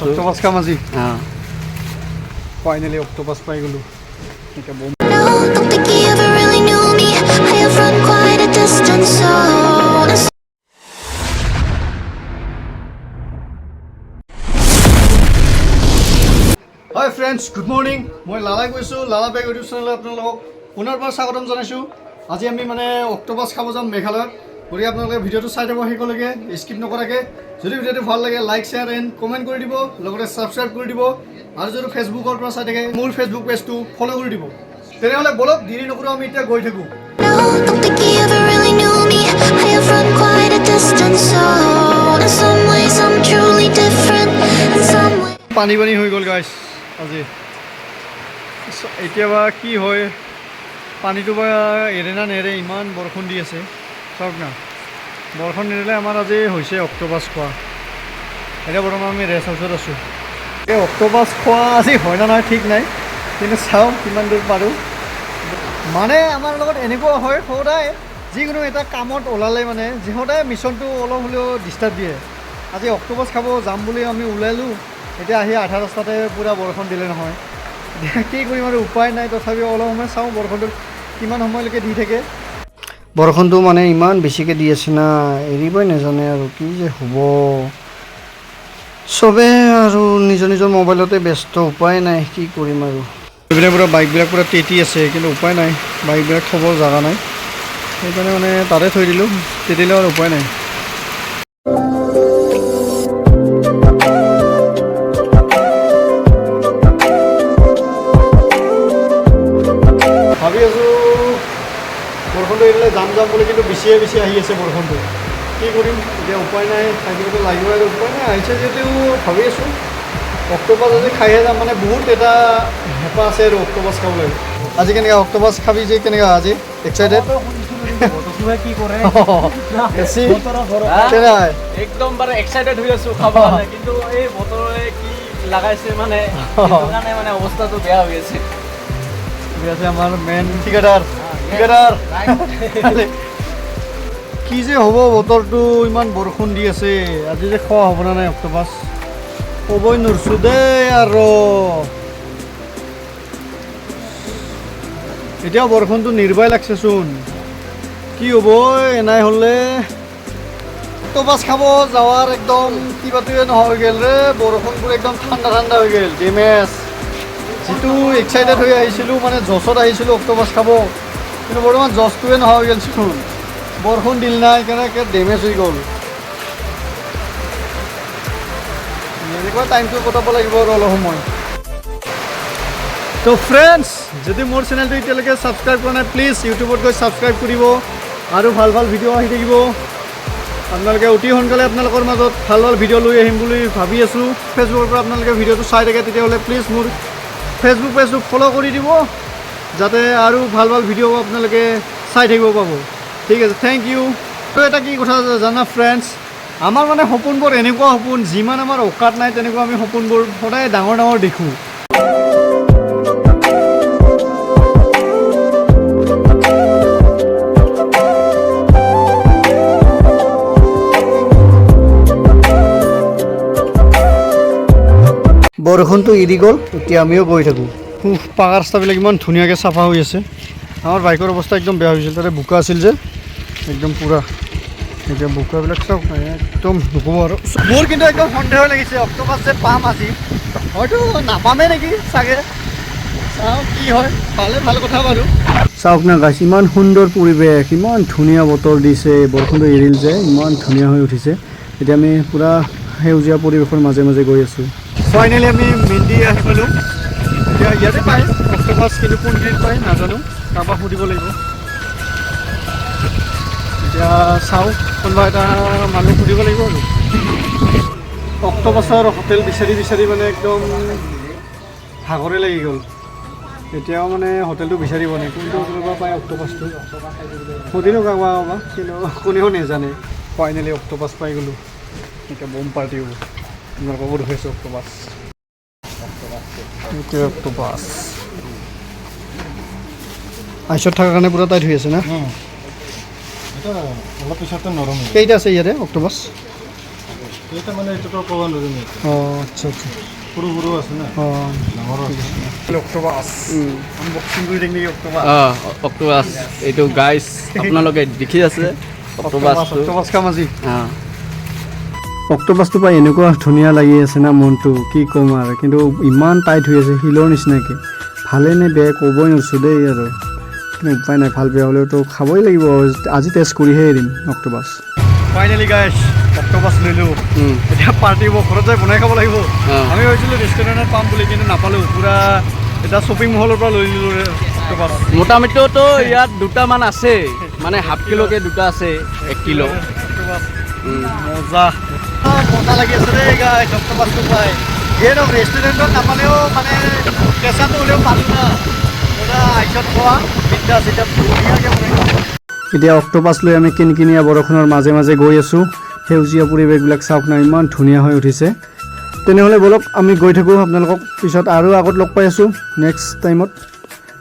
আছোঁ অক্টোপাছ খাম আজি অঁ ফাইনেলি অক্টোপাছ পাই গ'লোঁ এতিয়া বম Don't think he ever really knew me. I have run quite a distance, so high friends good morning মই লালাই কৈছোঁ লালা বেগ ইউটিউব চেনেলত আপোনালোকক পুনৰবাৰ স্বাগতম জনাইছোঁ আজি আমি মানে অক্টোপাছ খাব যাম মেঘালয়ত গতিকে আপোনালোকে ভিডিঅ'টো চাই দিব শেষলৈকে স্কিপ নকৰাকৈ যদি ভিডিঅ'টো ভাল লাগে লাইক শ্বেয়াৰ এণ্ড কমেণ্ট কৰি দিব লগতে ছাবস্ক্ৰাইব কৰি দিব আৰু যদি ফেচবুকৰ পৰা চাই থাকে মোৰ ফেচবুক পেজটো ফ'ল' কৰি দিব তেনেহ'লে বলক দেৰি নকৰোঁ আমি এতিয়া গৈ থাকোঁ don't think he ever really knew me. I have run quite a distance, so in some ways I'm truly different. In some ways. পানী পানী হৈ গ'ল গাইছ আজি এতিয়া বা কি হয় পানীটো বা এৰে না নেৰে ইমান বৰষুণ দি আছে চাওক না বৰষুণ নেৰিলে আমাৰ আজি হৈছে অক্টোপাছ খোৱা এতিয়া বৰ্তমান আমি ৰেষ্ট হাউচত আছোঁ এই অক্টোপাছ খোৱা আজি হয় না নহয় ঠিক নাই কিন্তু চাওঁ কিমান দূৰ পাৰোঁ মানে আমাৰ লগত এনেকুৱা হয় সদায় যিকোনো এটা কামত ওলালে মানে সদায় মিছনটো অলপ হ'লেও ডিষ্টাৰ্ব দিয়ে আজি অক্টোপাছ খাব যাম বুলি আমি ওলালোঁ এতিয়া আহি আধা ৰাস্তাতে পূৰা বৰষুণ দিলে নহয় কি কৰিম আৰু উপায় নাই তথাপিও অলপ সময় চাওঁ বৰষুণটো কিমান সময়লৈকে দি থাকে বৰষুণটো মানে ইমান বেছিকৈ দি আছে না এৰিবই নাজানে আৰু কি যে হ'ব চবে আৰু নিজৰ নিজৰ মোবাইলতে ব্যস্ত উপায় নাই কি কৰিম আৰু এইবিলাক পূৰা বাইকবিলাক পূৰা তেতি আছে কিন্তু উপায় নাই বাইকবিলাক থ'ব জেগা নাই সেইকাৰণে মানে তাতে থৈ দিলোঁ তেতিলেও আৰু উপায় নাই ভাবি আছোঁ বৰষুণটো এৰিলে যাম বুলি কিন্তু বেছিয়ে বেছি আহি আছে বৰষুণটো কি কৰিম এতিয়া উপায় নাই থাকিবতো লাগিব আৰু উপায় নাই আহিছে যদিও ভাবি আছোঁ অক্টোপাছ আজি খাইহে যাম মানে বহুত এটা হেঁপাহ আছে আৰু অক্টোপাছ খাবলৈ আজি কেনেকুৱা অক্টোপাছ খাবি যে কেনেকুৱা আজি এক্সাইটেড কি কৰে একদম বাৰু এক্সাইটেড হৈ আছোঁ খাব কাৰণে কিন্তু এই বতৰে কি লাগাইছে মানে সেইটো কাৰণে মানে অৱস্থাটো বেয়া হৈ আছে আমাৰ মেইন ঠিকাদাৰ কি যে হ'ব বতৰটো ইমান বৰষুণ দি আছে আজি যে খোৱা হ'ব না নাই অক্টোপাছ ক'বই নোৱাৰিছোঁ দেই আৰু এতিয়াও বৰষুণটো নিৰ্বাই লাগছেচোন কি হ'ব এনাই হ'লে অক্টোপাছ খাব যাৱাৰ একদম কিবাটোৱে নহয় গ'ল ৰে বৰষুণবোৰ একদম ঠাণ্ডা ঠাণ্ডা হৈ গ'ল ডেমেজ যিটো এক্সাইটেড হৈ আহিছিলোঁ মানে জছত আহিছিলোঁ অক্টোপাছ খাব কিন্তু বৰ্তমান জছটোৱে নোহোৱা হৈ গ'লচোন বৰষুণ দিল নাই কেনেকৈ ডেমেজ হৈ গ'ল এনেকুৱা টাইমটো কটাব লাগিব আৰু অলপ সময় তো ফ্ৰেণ্ডছ যদি মোৰ চেনেলটো এতিয়ালৈকে ছাবস্ক্ৰাইব কৰা নাই প্লিজ ইউটিউবত গৈ ছাবস্ক্ৰাইব কৰিব আৰু ভাল ভাল ভিডিঅ' আহি থাকিব আপোনালোকে অতি সোনকালে আপোনালোকৰ মাজত ভাল ভাল ভিডিঅ' লৈ আহিম বুলি ভাবি আছোঁ ফেচবুকৰ পৰা আপোনালোকে ভিডিঅ'টো চাই থাকে তেতিয়াহ'লে প্লিজ মোৰ ফেচবুক পেজটো ফ'ল' কৰি দিব যাতে আৰু ভাল ভাল ভিডিঅ' আপোনালোকে চাই থাকিব পাব ঠিক আছে থেংক ইউ আৰু এটা কি কথা জানা ফ্ৰেণ্ডছ আমাৰ মানে সপোনবোৰ এনেকুৱা সপোন যিমান আমাৰ অকাত নাই তেনেকুৱা আমি সপোনবোৰ সদায় ডাঙৰ ডাঙৰ দেখোঁ বৰষুণটো এৰি গ'ল এতিয়া আমিও গৈ থাকোঁ পাকা ৰাস্তাবিলাক ইমান ধুনীয়াকৈ চাফা হৈ আছে আমাৰ বাইকৰ অৱস্থা একদম বেয়া হৈছিল তাতে বোকা আছিল যে একদম পূৰা এতিয়া বোকাবিলাক চাওক একদম নুক'ব আৰু মোৰ কিন্তু একদম সন্দেহ লাগিছে অক্টোপাছ যে পাম আজি হয়তো নাপামেই নেকি চাগে চাওক কি হয় পালে ভাল কথা বাৰু চাওক না গাইছ ইমান সুন্দৰ পৰিৱেশ ইমান ধুনীয়া বতৰ দিছে বৰষুণটো এৰিল যে ইমান ধুনীয়া হৈ উঠিছে এতিয়া আমি পূৰা সেউজীয়া পৰিৱেশৰ মাজে মাজে গৈ আছোঁ ফাইনেলি আমি মেণ্ডি আহি পালোঁ এতিয়া ইয়াতে পায় অক্টোপাছ কিন্তু কোনখিনিত পায় নাজানো কাৰোবাক সুধিব লাগিব এতিয়া চাওঁ কোনোবা এটা মানুহ সুধিব লাগিব আৰু অক্টোপাছৰ হোটেল বিচাৰি বিচাৰি মানে একদম ভাগৰে লাগি গ'ল এতিয়াও মানে হোটেলটো বিচাৰি পোৱা নাই কোনটো কোনোবা পায় অক্টোপাছটো সুধিলোঁ কাৰোবাক কিন্তু কোনেও নাজানে ফাইনেলি অক্টোপাছ পাই গ'লোঁ এতিয়া বম পাৰ্টি হ'ব আপোনালোকক দেখুৱাইছোঁ অক্টোপাছ অক্টোপাছ আইচত থকাৰ কাৰণে পূৰা টাইট হৈ আছে না অলপ পিছতে নৰম কেইটা আছে ইয়াতে অক্টোপাছ এটা মানে এইটোতো ক'ব নোৱাৰিম অঁ আচ্ছা আচ্ছা সৰু সৰু আছে না অঁ ডাঙৰো আছে অক্টোপাছ আনবক্সিং কৰি দিম নেকি অক্টোপাছ অক্টোপাছ এইটো গাইছ আপোনালোকে দেখি আছে অক্টোপাছ কাম আজি অঁ অক্টোপাছটো পাই এনেকুৱা ধুনীয়া লাগি আছে না মনটো কি ক'ম আৰু কিন্তু ইমান টাইট হৈ আছে শিলৰ নিচিনাকৈ ভালে নে বেয়া ক'বই নোৱাৰিছোঁ দেই আৰু কিন্তু উপায় নাই ভাল বেয়া হ'লেওতো খাবই লাগিব আজি টেষ্ট কৰিহে এৰিম অক্টোপাছ ফাইনেলি গাইছ অক্টোপাছ লৈলোঁ এতিয়া পাৰ্টি হ'ব ঘৰত যাই বনাই খাব লাগিব আমি ভাবিছিলোঁ ৰেষ্টুৰেণ্টত পাম বুলি কিন্তু নাপালোঁ পূৰা এটা শ্বপিং মলৰ পৰা লৈ ল'লোঁ অক্টোপাছ মোটামুটিতো ইয়াত দুটামান আছে মানে হাফ কিলোকে দুটা আছে 1 কিলো অক্টোপাছ মজা মজা লাগি আছে দেই গাইছ অক্টোপাছটো পাই যিয়ে নহওক ৰেষ্টুৰেণ্টত নাপালেও মানে কেঁচাটো হ'লেও পালোঁ না পূৰা আইচত খোৱা বিন্দাছ এতিয়া ধুনীয়াকৈ বনাই এতিয়া অক্টোপাছ লৈ আমি কিনকিনীয়া বৰষুণৰ মাজে মাজে গৈ আছোঁ সেউজীয়া পৰিৱেশবিলাক চাওক না ইমান ধুনীয়া হৈ উঠিছে তেনেহ'লে ব'লক আমি গৈ থাকোঁ আপোনালোকক পিছত আৰু আগত লগ পাই আছোঁ নেক্সট টাইমত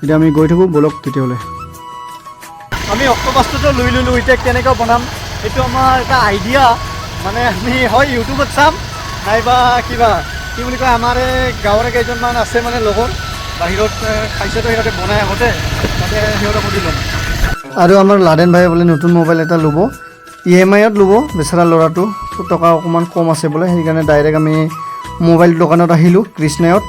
এতিয়া আমি গৈ থাকোঁ ব'লক তেতিয়াহ'লে আমি অক্টোপাছটোতো লৈ ল'লোঁ এতিয়া কেনেকৈ বনাম এইটো আমাৰ এটা আইডিয়া মানে আমি হয় ইউটিউবত চাম নাইবা কিবা কি বুলি কয় আমাৰ গাঁৱৰে কেইজনমান আছে মানে লগৰ বাহিৰত খাইছেতো সিহঁতে বনাই আগতে তাতে সিহঁতক সুধি ল'ম আৰু আমাৰ লাডেন ভাই বোলে নতুন মোবাইল এটা ল'ব EMI-ত ল'ব বেচেৰা ল'ৰাটো টকা অকণমান কম আছে বোলে সেইকাৰণে ডাইৰেক্ট আমি মোবাইল দোকানত আহিলোঁ কৃষ্ণায়ত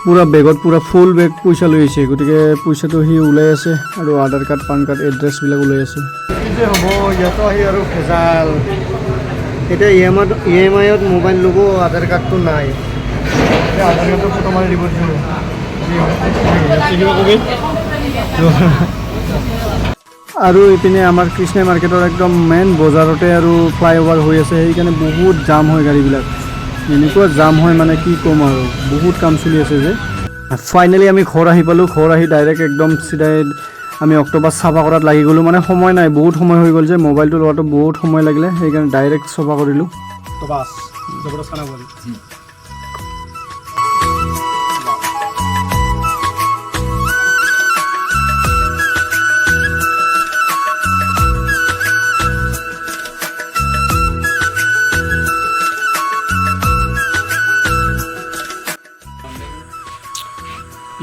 পূৰা বেগত পূৰা ফুল বেগ পইচা লৈ আহিছে গতিকে পইচাটো সি ওলাই আছে আৰু আধাৰ কাৰ্ড পান কাৰ্ড এড্ৰেছবিলাক ওলাই আছে কি যে হ'ব ইয়াতো আহি আৰু ভেজাল এতিয়া EMI-ত মোবাইল ল'ব আধাৰ কাৰ্ডটো নাই এতিয়া আধাৰ কাৰ্ডটো ফটো মাৰি দিব দিছিলোঁ আৰু ইপিনে আমাৰ কৃষ্ণা মাৰ্কেটৰ একদম মেইন বজাৰতে আৰু ফ্লাইঅভাৰ হৈ আছে সেইকাৰণে বহুত জাম হয় গাড়ীবিলাক এনেকুৱা জাম হয় মানে কি ক'ম আৰু বহুত কাম চলি আছে যে ফাইনেলি আমি ঘৰ আহি পালোঁ ঘৰ আহি ডাইৰেক্ট একদম চিধাই আমি অক্টোপাছ চাফা কৰাত লাগি গ'লোঁ মানে সময় নাই বহুত সময় হৈ গ'ল যে মোবাইলটো লোৱাটো বহুত সময় লাগিলে সেইকাৰণে ডাইৰেক্ট চাফা কৰিলোঁ অক্টোপাছ জবৰদস্ত খানা কৰি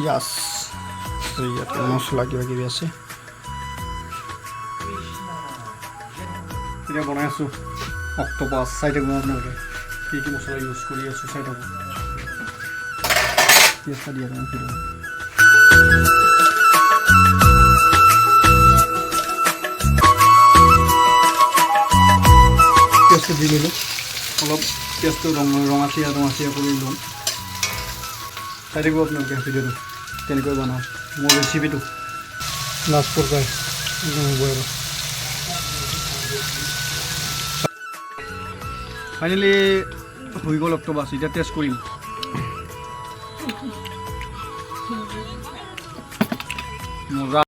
পিঁয়াজ ইয়াতে মছলা কিবা কিবি আছে এতিয়া বনাই আছোঁ অক্টোপাছ চাই থাকোঁ আপোনালোকে কি কি মছলা ইউজ কৰি আছোঁ চাই থাকোঁ পিঁয়াজটা দিয়া পিঁয়াজটো দি দিলোঁ অলপ পিঁয়াজটো ৰঙাচিয়া কৰি ল'ম চাই থাকিব আপোনালোকে ভিডিঅ'টো কেনেকৈ বনাওঁ মোৰ ৰেচিপিটো লাষ্ট পৰ্যায় হ'ব আৰু ফাইনেলি হৈ গ'ল অক্টোপাছ এতিয়া টেষ্ট কৰিম মজা